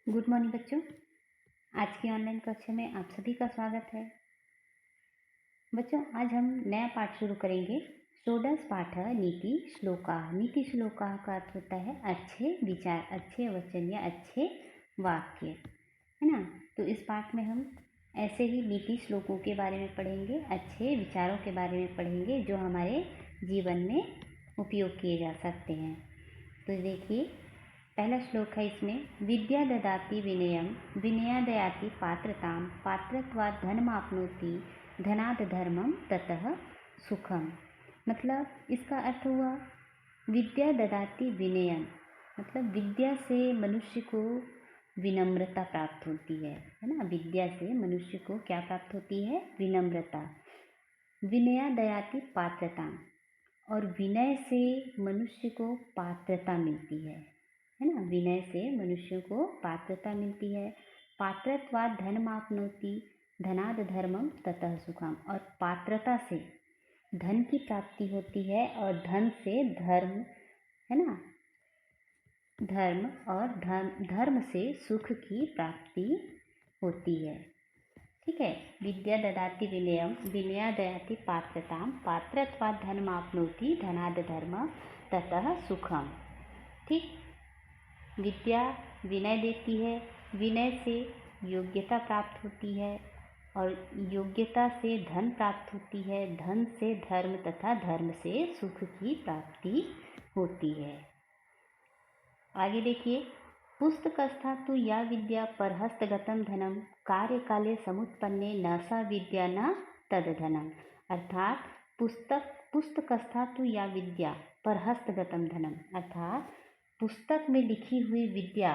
Good morning बच्चों। आज की ऑनलाइन कक्षा में आप सभी का स्वागत है। बच्चों, आज हम नया पाठ शुरू करेंगे। षोडश पाठ नीति श्लोका। नीति श्लोका का अर्थ होता है अच्छे विचार, अच्छे वचन या अच्छे वाक्य, है ना। तो इस पाठ में हम ऐसे ही नीति श्लोकों के बारे में पढ़ेंगे, अच्छे विचारों के बारे में पढ़ेंगे जो हमारे जीवन में उपयोग किए जा सकते हैं। तो देखिए, पहला श्लोक है इसमें, विद्या ददाति विनयम विनया दयाति पात्रताम पात्रत्वात् धनमाप्नोति धनात् धर्मम ततः सुखम। मतलब इसका अर्थ हुआ विद्या ददाति विनयम, मतलब विद्या से मनुष्य को विनम्रता प्राप्त होती है ना। विद्या से मनुष्य को क्या प्राप्त होती है? विनम्रता। विनया दयाति पात्रता, और विनय से मनुष्य को पात्रता मिलती है ना। विनय से मनुष्य को पात्रता मिलती है। पात्रत्वात् धनमाप्नोति धनाद् धर्मम ततः सुखम, और पात्रता से धन की प्राप्ति होती है और धन से धर्म, है ना, धर्म, और धर्म से सुख की प्राप्ति होती है। ठीक है। विद्या ददाति विनयम विनया दयाति पात्रताम पात्रत्वात् धनमाप्नोति धनाद् धर्मम ततः सुखम। ठीक। विद्या विनय देती है, विनय से योग्यता प्राप्त होती है, और योग्यता से धन प्राप्त होती है, धन से धर्म तथा धर्म से सुख की प्राप्ति होती है। आगे देखिए, पुस्तकस्था तु या विद्या परहस्तगतम धनम कार्यकाले समुत्पन्ने न सा विद्या न तद धनम। अर्थात पुस्तकस्था तु या विद्या परहस्तगतम धनम, अर्थात पुस्तक में लिखी हुई विद्या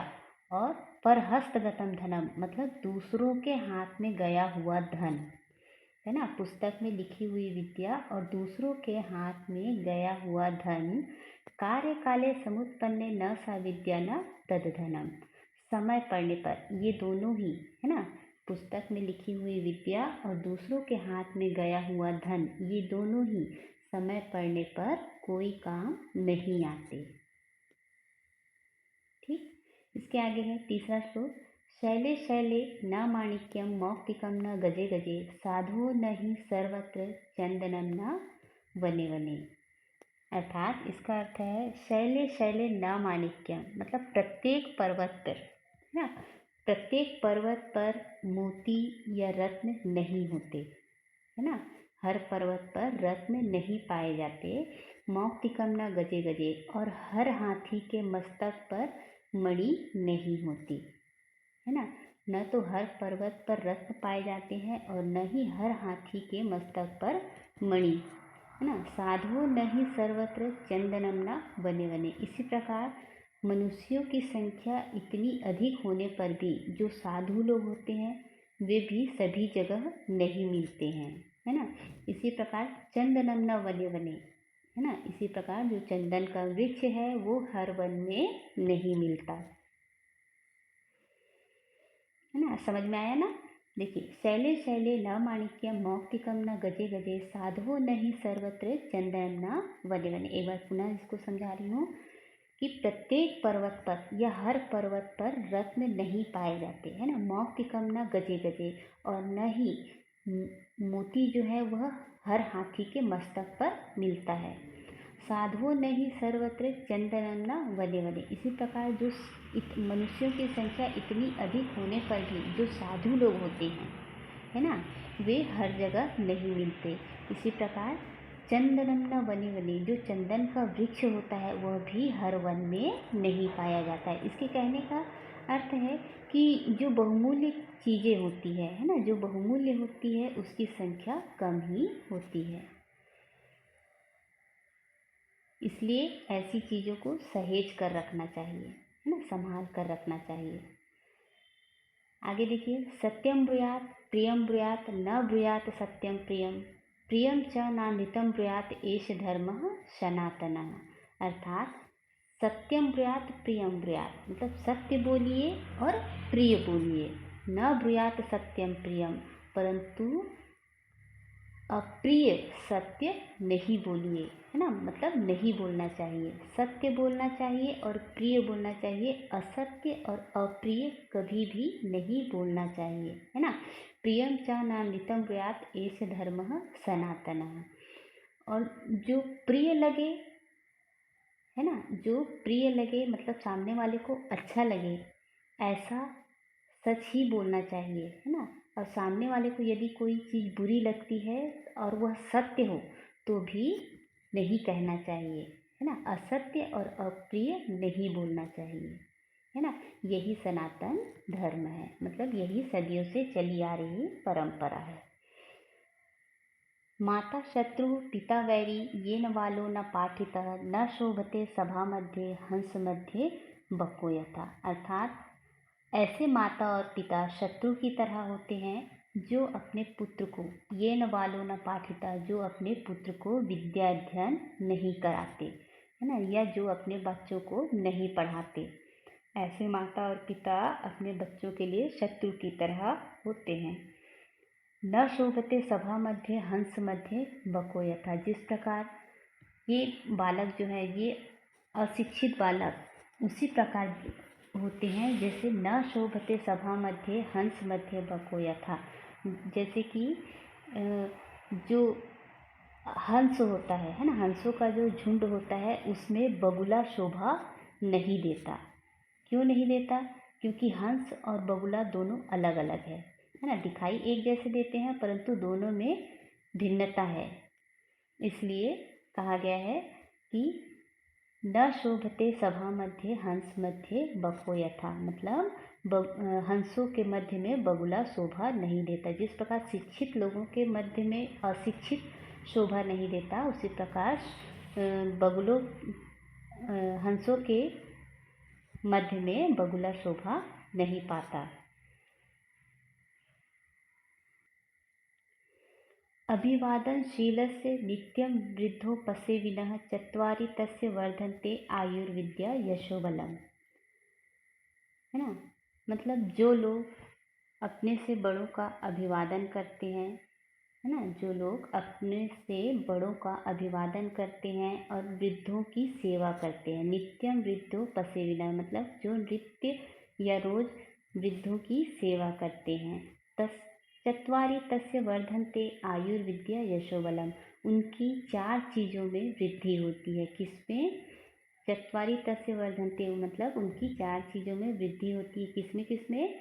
और परहस्तगतम धनम मतलब दूसरों के हाथ में गया हुआ धन, है ना। पुस्तक में लिखी हुई विद्या और दूसरों के हाथ में गया हुआ धन, कार्यकाले समुत्पन्ने न सा विद्या न तद धनम, समय पड़ने पर ये दोनों ही, है ना, पुस्तक में लिखी हुई विद्या और दूसरों के हाथ में गया हुआ धन, ये दोनों ही समय पड़ने पर कोई काम नहीं आते। ठीक। इसके आगे है तीसरा श्लोक, शैले शैले न माणिक्यम मौक्तिकम न गजे गजे साधुओ न ही सर्वत्र चंदनम न वने वने। अर्थात इसका अर्थ है शैले शैले न माणिक्यम, मतलब प्रत्येक पर्वत पर, है ना, प्रत्येक पर्वत पर मोती या रत्न नहीं होते, है ना। हर पर्वत पर रत्न नहीं पाए जाते। मौक्तिकम न गजे गजे, और हर हाथी के मस्तक पर मणि नहीं होती, है ना। न तो हर पर्वत पर रत्न पाए जाते हैं और न ही हर हाथी के मस्तक पर मणि, है ना। साधुओं न ही सर्वत्र चंदनम न वने वने। इसी प्रकार मनुष्यों की संख्या इतनी अधिक होने पर भी जो साधु लोग होते हैं वे भी सभी जगह नहीं मिलते हैं, है ना। इसी प्रकार चंदनम न वने वने, है ना। इसी प्रकार जो चंदन का वृक्ष है वो हर वन में नहीं मिलता, है ना। समझ में आया ना। देखिए, शैले शैले न माणिक्यम मौक्तिकम न गजे गजे साधुओं न ही सर्वत्र चंदन न वने वने। एक बार पुनः इसको समझा रही हूँ कि प्रत्येक पर्वत पर या हर पर्वत पर रत्न नहीं पाए जाते, है ना। मौक्तिकम न गजे गजे, और न ही मोती जो है वह हर हाथी के मस्तक पर मिलता है। साधुओं ने ही सर्वत्र चंदनम न वने वने। इसी प्रकार जो मनुष्यों की संख्या इतनी अधिक होने पर भी जो साधु लोग होते हैं, है ना, वे हर जगह नहीं मिलते। इसी प्रकार चंदनम न वने वने, जो चंदन का वृक्ष होता है वह भी हर वन में नहीं पाया जाता है। इसके कहने का अर्थ है कि जो बहुमूल्य चीज़ें होती है ना, जो बहुमूल्य होती है उसकी संख्या कम ही होती है। इसलिए ऐसी चीज़ों को सहेज कर रखना चाहिए, है ना, संभाल कर रखना चाहिए। आगे देखिए, सत्यम ब्रूयात प्रियम ब्रूयात न ब्रूयात सत्यम प्रियम प्रियम च नानृतम ब्रूयात एष धर्मः सनातनः। अर्थात सत्यम ब्रूयात प्रियम ब्रूयात, मतलब सत्य बोलिए और प्रिय बोलिए। न ब्रूयात सत्यम प्रियम, परंतु अप्रिय सत्य नहीं बोलिए, है ना, मतलब नहीं बोलना चाहिए। सत्य बोलना चाहिए और प्रिय बोलना चाहिए। असत्य और अप्रिय कभी भी नहीं बोलना चाहिए, है ना। प्रियम च नामृतम ब्रूयात् एष धर्मः सनातनः। और जो प्रिय लगे, है ना, जो प्रिय लगे मतलब सामने वाले को अच्छा लगे, ऐसा सच ही बोलना चाहिए, है ना। और सामने वाले को यदि कोई चीज़ बुरी लगती है और वह सत्य हो तो भी नहीं कहना चाहिए, है ना। असत्य और अप्रिय नहीं बोलना चाहिए, है ना। यही सनातन धर्म है, मतलब यही सदियों से चली आ रही परंपरा है। माता शत्रु पिता वैरी येन वालो न पाठितः न शोभते सभा मध्ये हंस मध्ये बको यथा। अर्थात ऐसे माता और पिता शत्रु की तरह होते हैं जो अपने पुत्र को, ये न वालो न पाठिता, जो अपने पुत्र को विद्या अध्ययन नहीं कराते, है ना, या जो अपने बच्चों को नहीं पढ़ाते। ऐसे माता और पिता अपने बच्चों के लिए शत्रु की तरह होते हैं। न शोभते सभा मध्य हंस मध्य बको यथा। जिस प्रकार ये बालक जो है, ये अशिक्षित बालक उसी प्रकार होते हैं जैसे न शोभते सभा मध्य हंस मध्य बको यथा। जैसे कि जो हंस होता है ना, हंसों का जो झुंड होता है उसमें बगुला शोभा नहीं देता। क्यों नहीं देता? क्योंकि हंस और बगुला दोनों अलग अलग है ना। दिखाई एक जैसे देते हैं परंतु दोनों में भिन्नता है। इसलिए कहा गया है कि न शोभते सभा मध्य हंस मध्य बको यथा, मतलब हंसों के मध्य में बगुला शोभा नहीं देता। जिस प्रकार शिक्षित लोगों के मध्य में अशिक्षित शोभा नहीं देता, उसी प्रकार बगुलों हंसों के मध्य में बगुला शोभा नहीं पाता। अभिवादनशीलस्य नित्यं वृद्धोपसेविनः चत्वारि तस्य वर्धन्ते आयुर्विद्या यशोबलम्, है ना। मतलब जो लोग अपने से बड़ों का अभिवादन करते हैं, है ना, जो लोग अपने से बड़ों का अभिवादन करते हैं और वृद्धों की सेवा करते हैं। नित्यम वृद्धो पसेविना, मतलब जो नित्य या रोज वृद्धों की सेवा करते हैं। चत्वारि तस्य वर्धन्ते आयुर्विद्या यशोबलम, उनकी 4 चीज़ों में वृद्धि होती है। किसमें? चत्वारि तस्य वर्धन्ते, मतलब उनकी 4 चीज़ों में वृद्धि होती है। किसमें किसमें?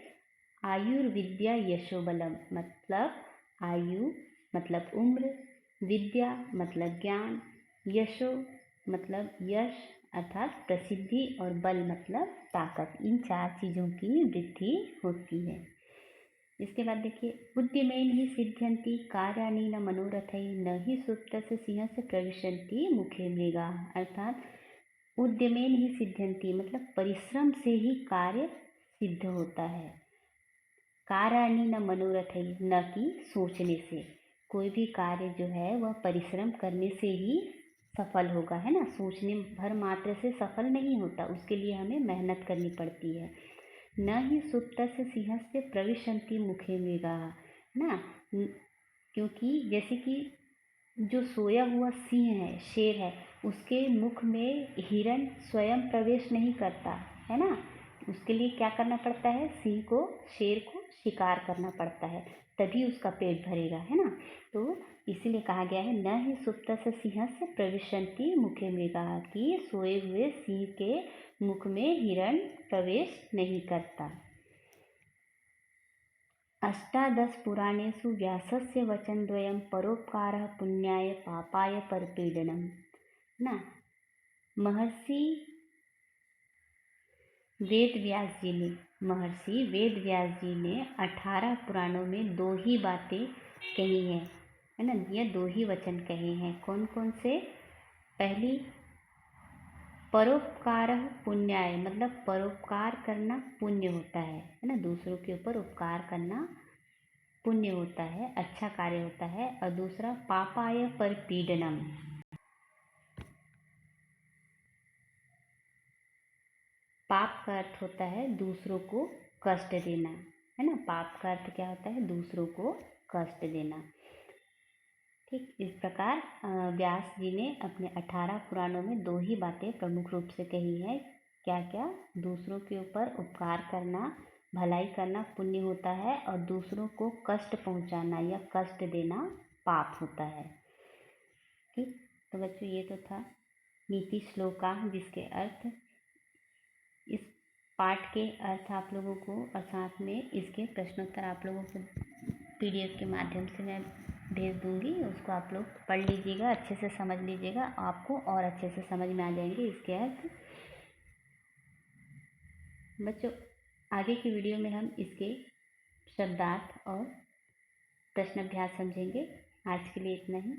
आयुर्विद्या यशोबलम, मतलब आयु मतलब उम्र, विद्या मतलब ज्ञान, यशो मतलब यश अर्थात प्रसिद्धि, और बल मतलब ताकत। इन 4 चीज़ों की वृद्धि होती है। इसके बाद देखिए, उद्यमेन ही सिद्ध्यन्ति कार्याणि न मनोरथै न ही सुप्तस्य सिंहस्य प्रविशन्ति मुखे मृगा। अर्थात उद्यमेन ही सिद्ध्यन्ति, मतलब परिश्रम से ही कार्य सिद्ध होता है। कार्याणि न मनोरथै, न कि सोचने से। कोई भी कार्य जो है वह परिश्रम करने से ही सफल होगा, है ना। सोचने भर मात्र से सफल नहीं होता, उसके लिए हमें मेहनत करनी पड़ती है। न ही सुप्तस्य सिंहस्य प्रविशन्ति मुखे मृगाः, ना, क्योंकि जैसे कि जो सोया हुआ सिंह है, शेर है, उसके मुख में हिरण स्वयं प्रवेश नहीं करता, है ना। उसके लिए क्या करना पड़ता है? सिंह को, शेर को शिकार करना पड़ता है, तभी उसका पेट भरेगा, है ना। तो इसीलिए कहा गया है न ही सुप्तस्य सिंहस्य प्रविशन्ति मुखे मृगाः, कि सोए हुए सिंह के मुख में हिरण प्रवेश नहीं करता। अष्टादश पुराणेषु व्यासस्य वचनद्वयं परोपकारः पुण्याय पापाय परपीडनम्, ना। महर्षि वेद व्यास जी ने 18 पुराणों में 2 ही बातें कही हैं, है ना। ये 2 ही वचन कहे हैं। कौन कौन से? पहली, परोपकार पुण्याय, मतलब परोपकार करना पुण्य होता है ना। दूसरों के ऊपर उपकार करना पुण्य होता है, अच्छा कार्य होता है। और दूसरा, पापाय परपीडनम, पाप का अर्थ होता है दूसरों को कष्ट देना, है ना। पाप का अर्थ क्या होता है? दूसरों को कष्ट देना। ठीक इस प्रकार व्यास जी ने अपने 18 पुराणों में 2 ही बातें प्रमुख रूप से कही है। क्या क्या? दूसरों के ऊपर उपकार करना, भलाई करना पुण्य होता है, और दूसरों को कष्ट पहुंचाना या कष्ट देना पाप होता है। ठीक, तो बच्चों ये तो था नीति श्लोका, जिसके अर्थ, इस पाठ के अर्थ आप लोगों को और साथ में इसके प्रश्नोत्तर आप लोगों को PDF के माध्यम से मैं भेज दूंगी। उसको आप लोग पढ़ लीजिएगा, अच्छे से समझ लीजिएगा, आपको और अच्छे से समझ में आ जाएंगे इसके अर्थ। बच्चों आगे की वीडियो में हम इसके शब्दार्थ और प्रश्न अभ्यास समझेंगे। आज के लिए इतना ही।